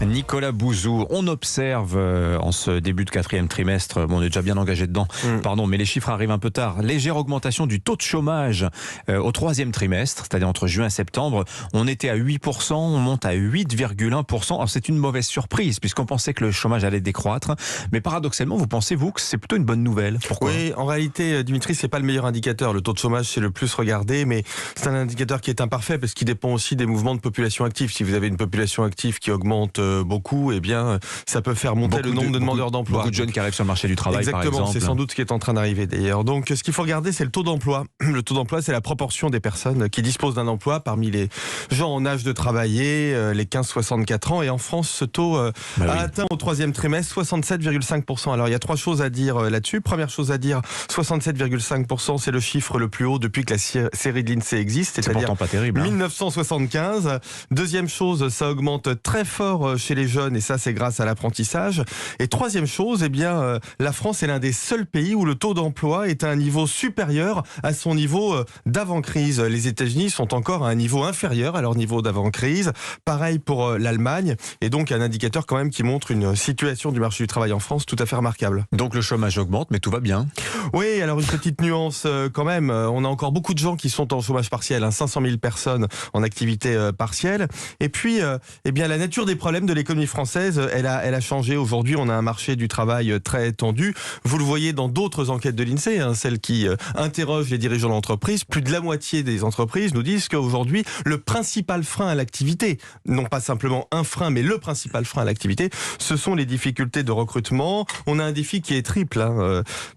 Nicolas Bouzou, on observe en ce début de quatrième trimestre, bon, on est déjà bien engagé dedans, pardon, mais les chiffres arrivent un peu tard. Légère augmentation du taux de chômage au troisième trimestre, c'est-à-dire entre juin et septembre. On était à 8%, on monte à 8,1%. Alors c'est une mauvaise surprise puisqu'on pensait que le chômage allait décroître. Mais paradoxalement, pensez-vous que c'est plutôt une bonne nouvelle? Pourquoi? Oui, en réalité, Dimitri, c'est pas le meilleur indicateur. Le taux de chômage, c'est le plus regardé, mais c'est un indicateur qui est imparfait parce qu'il dépend aussi des mouvements de population active. Si vous avez une population active qui augmente beaucoup, eh bien, ça peut faire monter le nombre de demandeurs d'emploi. Beaucoup de jeunes qui arrivent sur le marché du travail, exactement, par exemple. C'est sans doute ce qui est en train d'arriver d'ailleurs. Donc, ce qu'il faut regarder, c'est le taux d'emploi. Le taux d'emploi, c'est la proportion des personnes qui disposent d'un emploi parmi les gens en âge de travailler, les 15-64 ans. Et en France, ce taux a atteint au troisième trimestre 67,5%. Alors, il y a trois choses à dire là-dessus. Première chose à dire, 67,5%, c'est le chiffre le plus haut depuis que la série de l'INSEE existe, c'est-à-dire pourtant pas terrible, 1975. Deuxième chose, ça augmente très fort chez les jeunes et ça, c'est grâce à l'apprentissage. Et troisième chose, eh bien, la France est l'un des seuls pays où le taux d'emploi est à un niveau supérieur à son niveau d'avant-crise. Les États-Unis sont encore à un niveau inférieur à leur niveau d'avant-crise. Pareil pour l'Allemagne. Et donc, un indicateur quand même qui montre une situation du marché du travail en France tout à fait remarquable. Donc, le chômage augmente, mais tout va bien. Oui, alors une petite nuance quand même. On a encore beaucoup de gens qui sont en chômage partiel, 500 000 personnes en activité partielle. Et puis, eh bien, la nature des problèmes de l'économie française, elle a changé. Aujourd'hui, on a un marché du travail très tendu. Vous le voyez dans d'autres enquêtes de l'INSEE, celles qui interrogent les dirigeants d'entreprise. Plus de la moitié des entreprises nous disent qu'aujourd'hui, le principal frein à l'activité, non pas simplement un frein, mais le principal frein à l'activité, ce sont les difficultés de recrutement. On a un défi qui est triple.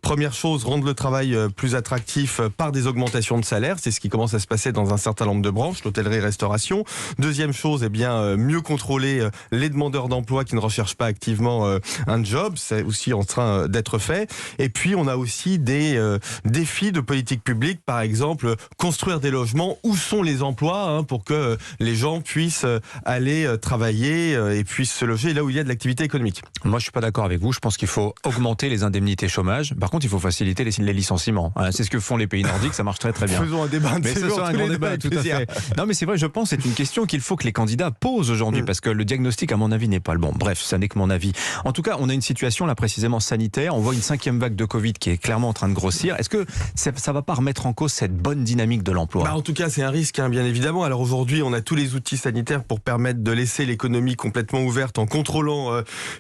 Première chose, rendre le travail plus attractif par des augmentations de salaire. C'est ce qui commence à se passer dans un certain nombre de branches, l'hôtellerie-restauration. Deuxième chose, eh bien, mieux contrôler les demandeurs d'emploi qui ne recherchent pas activement un job. C'est aussi en train d'être fait. Et puis, on a aussi des défis de politique publique. Par exemple, construire des logements. Où sont les emplois pour que les gens puissent aller travailler et puissent se loger là où il y a de l'activité économique. Moi, je suis pas d'accord avec vous. Je pense qu'il faut augmenter les indemnités chômage. Par contre, il faut faciliter les licenciements. C'est ce que font les pays nordiques. Ça marche très très bien. Faisons un débat. Mais ce sera un grand débat, tout à fait. Non, mais c'est vrai. Je pense que c'est une question qu'il faut que les candidats posent aujourd'hui parce que le diagnostic, à mon avis, n'est pas le bon. Bref, ça n'est que mon avis. En tout cas, on a une situation là précisément sanitaire. On voit une 5e vague de Covid qui est clairement en train de grossir. Est-ce que ça va pas remettre en cause cette bonne dynamique de l'emploi? En tout cas, c'est un risque, bien évidemment. Alors aujourd'hui, on a tous les outils sanitaires pour permettre de laisser l'économie complètement ouverte en contrôlant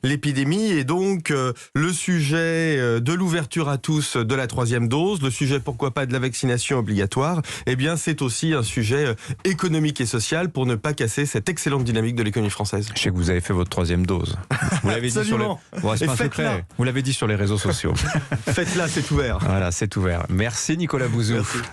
l'épidémie. Et donc, le sujet de l'ouverture à tous de la 3e dose, le sujet, pourquoi pas, de la vaccination obligatoire, eh bien, c'est aussi un sujet économique et social pour ne pas casser cette excellente dynamique de l'économie française. Je sais que vous avez fait votre 3e dose. Vous l'avez dit sur c'est pas un secret. Vous l'avez dit sur les réseaux sociaux. Faites-la, c'est ouvert. Voilà, c'est ouvert. Merci Nicolas Bouzou. Merci.